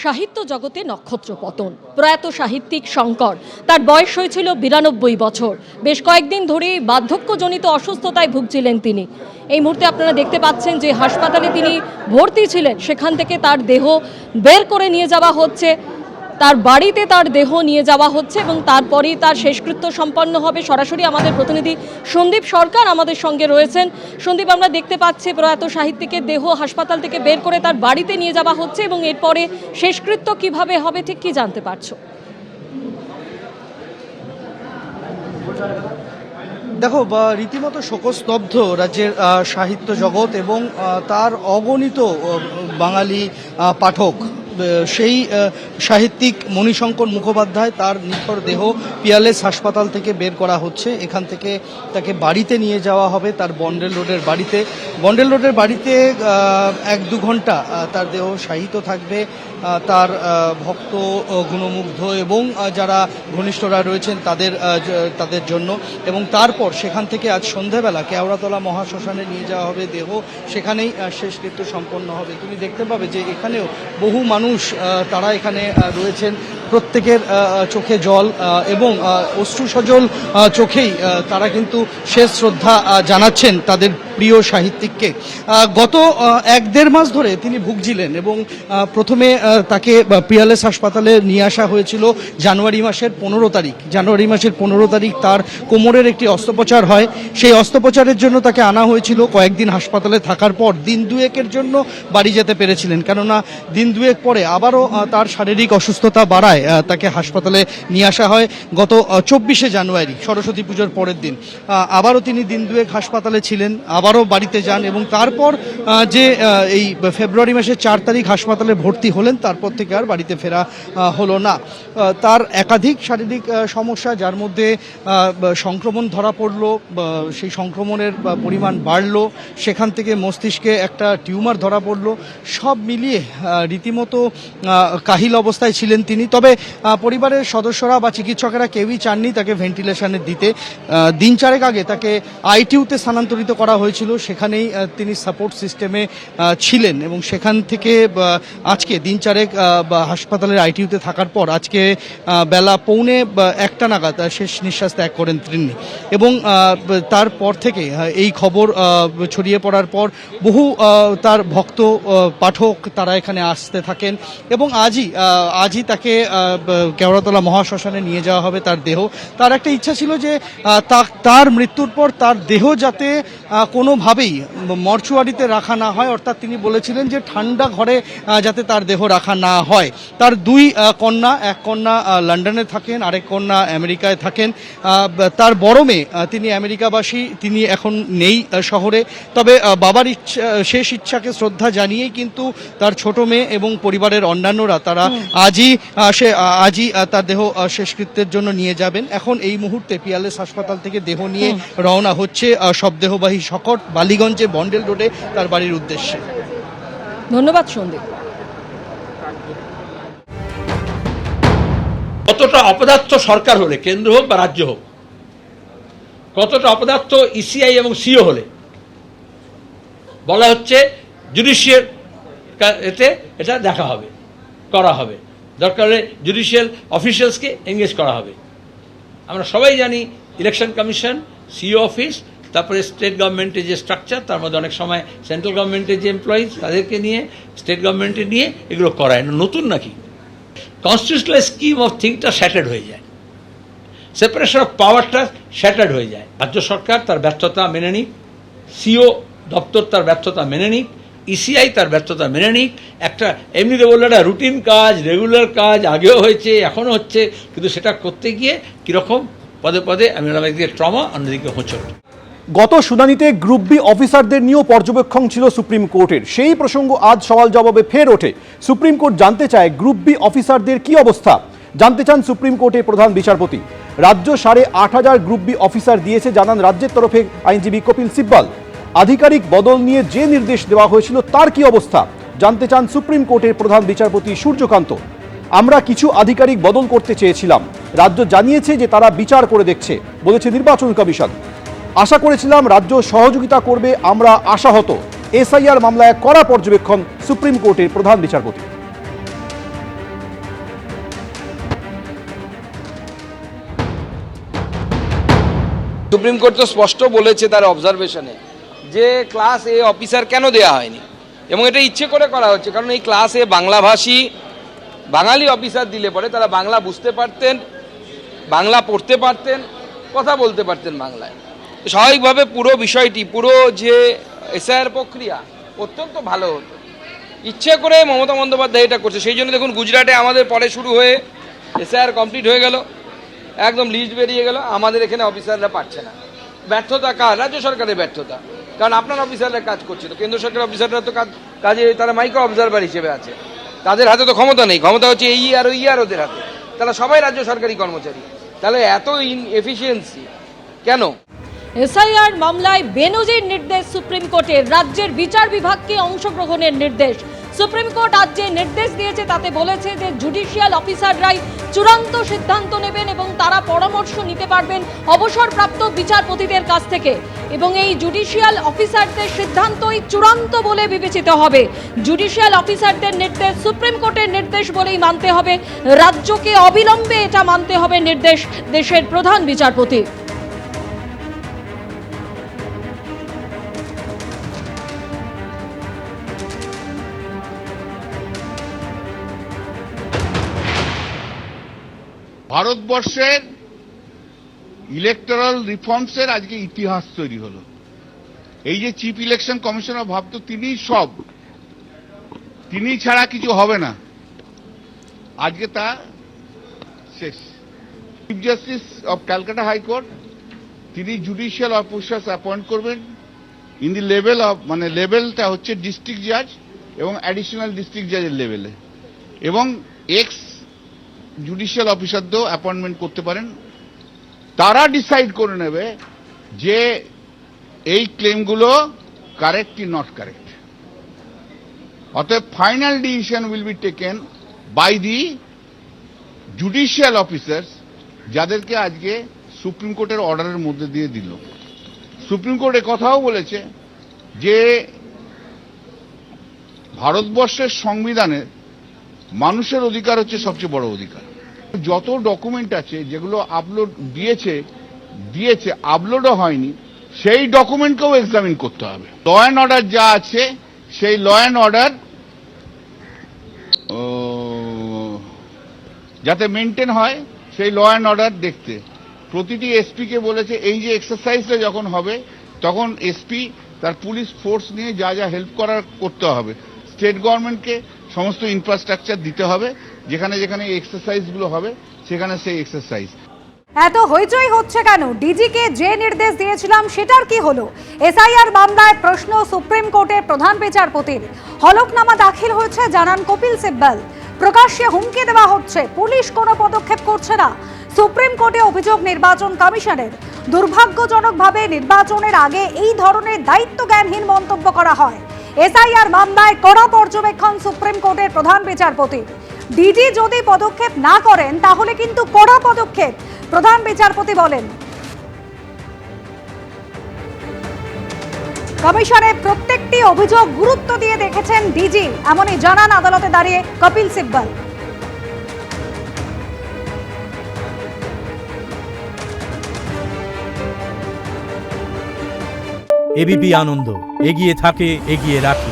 সাহিত্য জগতে নক্ষত্র পতন। প্রয়াত সাহিত্যিক শঙ্কর, তার বয়স হয়েছিল 92 বছর। বেশ কয়েকদিন ধরে বার্ধক্যজনিত অসুস্থতায় ভুগছিলেন তিনি। এই মুহূর্তে আপনারা দেখতে পাচ্ছেন যে হাসপাতালে তিনি ভর্তি ছিলেন, সেখান থেকে তার দেহ বের করে নিয়ে যাওয়া হচ্ছে, তার বাড়িতে তার দেহ নিয়ে যাওয়া হচ্ছে এবং তারপরেই তার শেষকৃত্য সম্পন্ন হবে। সরাসরি আমাদের প্রতিনিধি সন্দীপ সরকার আমাদের সঙ্গে রয়েছেন। সন্দীপ, আমরা দেখতে পাচ্ছি প্রয়াত সাহিত্যিকের দেহ হাসপাতাল থেকে বের করে তার বাড়িতে নিয়ে যাওয়া হচ্ছে এবং এরপরে শেষকৃত্য কিভাবে হবে ঠিক কি জানতে পারছো? দেখো, রীতিমতো শোকস্তব্ধ রাজ্যের সাহিত্য জগৎ এবং তার অগণিত বাঙালি পাঠক। সেই সাহিত্যিক মণিশঙ্কর মুখোপাধ্যায়, তার নিথর দেহ পিয়ালেস হাসপাতাল থেকে বের করা হচ্ছে। এখান থেকে তাকে বাড়িতে নিয়ে যাওয়া হবে, তার বন্ডেল রোডের বাড়িতে। বন্ডেল রোডের বাড়িতে 1-2 ঘন্টা তার দেহ শায়িত থাকবে। তার ভক্ত, গুণমুগ্ধ এবং যারা ঘনিষ্ঠরা রয়েছেন তাদের জন্য। এবং তারপর সেখান থেকে আজ সন্ধ্যাবেলা কেওড়াতলা মহাশ্মশানে নিয়ে যাওয়া হবে দেহ। সেখানেই শেষকৃত্য সম্পন্ন হবে। তুমি দেখতে পাবে যে এখানেও বহু মানুষ তারা এখানে রয়েছেন। প্রত্যেকের চোখে জল এবং অশ্রুসজল চোখেই তারা কিন্তু শেষ শ্রদ্ধা জানাচ্ছেন তাদের প্রিয় সাহিত্যিককে। গত 1-1.5 মাস ধরে তিনি ভুগছিলেন এবং প্রথমে তাকে পিয়ালেস হাসপাতালে নিয়ে আসা হয়েছিল জানুয়ারি মাসের 15 তারিখ। জানুয়ারি মাসের 15 তারিখ তার কোমরের একটি অস্ত্রোপচার হয়। সেই অস্ত্রোপচারের জন্য তাকে আনা হয়েছিল। কয়েকদিন হাসপাতালে থাকার পর দিন 2-1-এর জন্য বাড়ি যেতে পেরেছিলেন, কেননা দিন 2-1 পরে আবারও তার শারীরিক অসুস্থতা বাড়ায়। তাকে হাসপাতালে নিয়ে আসা হয় গত 24শে জানুয়ারি, সরস্বতী পুজোর পরের দিন। আবারও তিনি দিন 2-1 হাসপাতালে ছিলেন, আবারও বাড়িতে যান এবং তারপর যে এই ফেব্রুয়ারি মাসের 4 তারিখ হাসপাতালে ভর্তি হলেন, তারপর থেকে আর বাড়িতে ফেরা হলো না। তার একাধিক শারীরিক সমস্যা, যার মধ্যে সংক্রমণ ধরা পড়লো, সেই সংক্রমণের পরিমাণ বাড়লো, সেখান থেকে মস্তিষ্কে একটা টিউমার ধরা পড়লো। সব মিলিয়ে রীতিমতো কাহিল অবস্থায় ছিলেন তিনি। তবে পরিবারের সদস্যরা বা চিকিৎসকেরা কেউই চাননি তাকে ভেন্টিলেশনে দিতে। দিন 4 আগে তাকে আইটিইউতে স্থানান্তরিত করা হয়েছিল। সেখানেই তিনি সাপোর্ট সিস্টেমে ছিলেন এবং সেখান থেকে আজকে দিন 4 হাসপাতালের আইটিইউতে থাকার পর আজকে বেলা 1:45 নাগাদ শেষ নিঃশ্বাস ত্যাগ করেন তিনি। এবং তারপর থেকে এই খবর ছড়িয়ে পড়ার পর বহু তার ভক্ত পাঠক তারা এখানে আসতে থাকেন এবং আজই তাকে কেওড়াতলা মহাশ্মশানে নিয়ে যাওয়া হবে তার দেহ। তার একটা ইচ্ছা ছিল যে তার মৃত্যুর পর তার দেহ যাতে কোনোভাবেই মর্চুয়ারিতে রাখা না হয়, অর্থাৎ তিনি বলেছিলেন যে ঠান্ডা ঘরে যাতে তার দেহ রাখা না হয়। তার 2 কন্যা, এক কন্যা লন্ডনে থাকেন, আরেক কন্যা আমেরিকায় থাকেন। তার বড় মেয়ে তিনি আমেরিকাবাসী, তিনি এখন নেই শহরে। তবে বাবার শেষ ইচ্ছাকে শ্রদ্ধা জানিয়েই কিন্তু তার ছোট মেয়ে এবং পরিবারের অন্যান্যরা তারা আজই তার দেহ শেষকৃত্যের জন্য নিয়ে যাবেন। এখন এই মুহূর্তে পিয়ালেস হাসপাতাল থেকে দেহ নিয়ে রওনা হচ্ছে সব দেহবাহী শকট বালিগঞ্জে বন্ডেল রোডে তার বাড়ির উদ্দেশ্যে। ধন্যবাদ সন্দীপ। কতটা অপদার্থ সরকার হলে, কেন্দ্র হোক বা রাজ্য হোক, কতটা অপদার্থ ইসিআই এবং সিও হলে বলা হচ্ছে জুডিশিয়াল এতে এটা দেখা হবে, করা হবে, দরকার হলে জুডিশিয়াল অফিসিয়ালসকে এঙ্গেজ করা হবে। আমরা সবাই জানি ইলেকশন কমিশন, সিও অফিস, তারপরে স্টেট গভর্নমেন্টের যে স্ট্রাকচার, তার মধ্যে অনেক সময় সেন্ট্রাল গভর্নমেন্টের যে এমপ্লয়িজ তাদেরকে নিয়ে, স্টেট গভর্নমেন্টে নিয়ে এগুলো করায়। নতুন নাকি? কনস্টিটিউশনাল স্কিম অফ থিংসটা শ্যাটার্ড হয়ে যায়, সেপারেশন অফ পাওয়ারটা শ্যাটার্ড হয়ে যায়। রাজ্য সরকার তার ব্যর্থতা মেনে নিক, সিও দপ্তর তার ব্যর্থতা মেনে নিক, ইসিআই তার ব্যর্থতা মেনে নিক। একটা এমনিতে বললে একটা রুটিন কাজ, রেগুলার কাজ, আগেও হয়েছে, এখনও হচ্ছে, কিন্তু সেটা করতে গিয়ে কীরকম পদে পদে একদিকে ট্রমা, অন্যদিকে হোঁচট। গত শুনানিতে গ্রুপ বি অফিসারদের নিয়েও পর্যবেক্ষণ ছিল সুপ্রিম কোর্টের। সেই প্রসঙ্গ আজ সওয়াল জবাবে ফের ওঠে। সুপ্রিম কোর্ট জানতে চায় গ্রুপ বি অফিসারদের কি অবস্থা। জানতে চান সুপ্রিম কোর্টের প্রধান বিচারপতি। রাজ্য 8,500 গ্রুপ বি অফিসার দিয়েছে, জানান রাজ্যের তরফে আইনজীবী কপিল সিব্বল। আধিকারিক বদল নিয়ে যে নির্দেশ দেওয়া হয়েছিল তার কি অবস্থা জানতে চান সুপ্রিম কোর্টের প্রধান বিচারপতি সূর্যকান্ত। আমরা কিছু আধিকারিক বদল করতে চেয়েছিলাম, রাজ্য জানিয়েছে যে তারা বিচার করে দেখছে, বলেছে নির্বাচন কমিশন। আশা করেছিলাম রাজ্য সহযোগিতা করবে, আমরা আশাহত। এসআইআর মামলায় কড়া পর্যবেক্ষণ সুপ্রিম কোর্টের প্রধান বিচারপতি। সুপ্রিম কোর্ট তো স্পষ্ট বলেছে তার অবজারভেশনে যে ক্লাস এ অফিসার কেন দেয়া হয়নি, এবং এটা ইচ্ছে করে করা হচ্ছে, কারণ এই ক্লাস এ বাংলাভাষী বাঙালি অফিসার দিলে পরে তারা বাংলা বুঝতে পারতেন, বাংলা পড়তে পারতেন, কথা বলতে পারতেন বাংলায়। স্বাভাবিকভাবে পুরো বিষয়টি, পুরো যে এসআইআর প্রক্রিয়া অত্যন্ত ভালো হতো। ইচ্ছে করে মমতা বন্দ্যোপাধ্যায় এটা করছে। সেই জন্য দেখুন গুজরাটে আমাদের পরে শুরু হয়ে এসআইআর কমপ্লিট হয়ে গেল, একদম লিস্ট বেরিয়ে গেল, আমাদের এখানে অফিসাররা পাচ্ছে না। ব্যর্থতা কার? রাজ্য সরকারের ব্যর্থতা, কারণ আপনার অফিসাররা কাজ করছে তো, কেন্দ্র সরকারের অফিসাররা তো কাজে তারা মাইক্রো অবজারভার হিসেবে আছে, তাদের হাতে তো ক্ষমতা নেই, ক্ষমতা হচ্ছে এই আর ওই আর ওদের হাতে, তারা সবাই রাজ্য সরকারি কর্মচারী। তাহলে এত ইনএফিসিয়েন্সি কেন? এসআইআর মামলায় বেনজির নির্দেশ সুপ্রিম কোর্টের, রাজ্যের বিচার বিভাগকে অংশগ্রহণের নির্দেশ। সুপ্রিম কোর্ট আজ যে নির্দেশ দিয়েছে তাতে বলেছে যে জুডিশিয়াল অফিসাররাই চূড়ান্ত সিদ্ধান্ত নেবেন এবং তারা পরামর্শ নিতে পারবেন অবসরপ্রাপ্ত বিচারপতিদের কাছ থেকে, এবং এই জুডিশিয়াল অফিসারদের সিদ্ধান্তই চূড়ান্ত বলে বিবেচিত হবে। জুডিশিয়াল অফিসারদের নির্দেশ সুপ্রিম কোর্টের নির্দেশ বলেই মানতে হবে, রাজ্যকে অবিলম্বে এটা মানতে হবে নির্দেশ দেশের প্রধান বিচারপতি। ভারতবর্ষের ইলেকটোরাল রিফর্মসের আজকে ইতিহাস তৈরি হলো। এই যে চিফ ইলেকশন কমিশনার ভাবতো তিনি ছাড়া কিছু হবে না, আজকে তা শেষ। Chief justice of Calcutta high court তিনি জুডিশিয়াল অফিসার্স অ্যাপয়েন্ট করবেন ইন দি লেভেল অফ, মানে লেভেলটা হচ্ছে ডিস্ট্রিক্ট জাজ এবং অ্যাডিশনাল ডিস্ট্রিক্ট জাজের লেভেলে, এবং এক্স জুডিশিয়াল অফিসারদেরও অ্যাপয়েন্টমেন্ট করতে পারেন। তারা ডিসাইড করে নেবে যে এই ক্লেমগুলো কারেক্ট কি নট কারেক্ট। অতএব final decision will be taken by the judicial officers, যাদেরকে আজকে সুপ্রিম কোর্টের অর্ডারের মধ্যে দিয়ে দিল। সুপ্রিম কোর্ট কথাও বলেছে যে ভারতবর্ষের সংবিধানের মানুষের অধিকার হচ্ছে সবচেয়ে বড় অধিকার। যত ডকুমেন্ট আছে যেগুলো আপলোড দিয়েছে আপলোডও হয়নি, সেই ডকুমেন্টকেও এক্সামিন করতে হবে। ল অ্যান্ড অর্ডার যা আছে সেই ল অ্যান্ড অর্ডার যাতে মেনটেন হয়, সেই ল অ্যান্ড অর্ডার দেখতে প্রতিটি এসপিকে বলেছে এই যে এক্সারসাইজটা যখন হবে তখন এসপি তার পুলিশ ফোর্স নিয়ে যা যা হেল্প করতে হবে, স্টেট গভর্নমেন্টকে সমস্ত ইনফ্রাস্ট্রাকচার দিতে হবে, যেখানে যেখানে এই এক্সারসাইজগুলো হবে সেখানে সেই এক্সারসাইজ। এত হইচই হচ্ছে কেন? ডিজিকে যে নির্দেশ দিয়েছিলাম সেটার কি হলো? এসআইআর মামলায় প্রশ্ন সুপ্রিম কোর্টের প্রধান বিচারপতির। হলফনামা দাখিল হয়েছে, জানান কপিল সিব্বল। প্রকাশ্যে হুমকি দেওয়া হচ্ছে, পুলিশ কোনো পদক্ষেপ করছে না। সুপ্রিম কোর্টে অভিযোগ নির্বাচন কমিশনের। দুর্ভাগ্যজনকভাবে নির্বাচনের আগে এই ধরনের দায়িত্বজ্ঞানহীন মন্তব্য করা হয়। এসআইআর মামলায় কড়া পর্যবেক্ষণ সুপ্রিম কোর্টের প্রধান বিচারপতির। ডিজি যদি পদক্ষেপ না করেন তাহলে কিন্তু কড়া পদক্ষেপ, প্রধান বিচারপতি বলেন। কমিশনের প্রত্যেকটি অভিযোগ গুরুত্ব দিয়ে দেখেছেন ডিজি, এমনই জানান আদালতে দাঁড়িয়ে কপিল সিব্বল। এবিপি আনন্দ, এগিয়ে থাকে, এগিয়ে রাখে।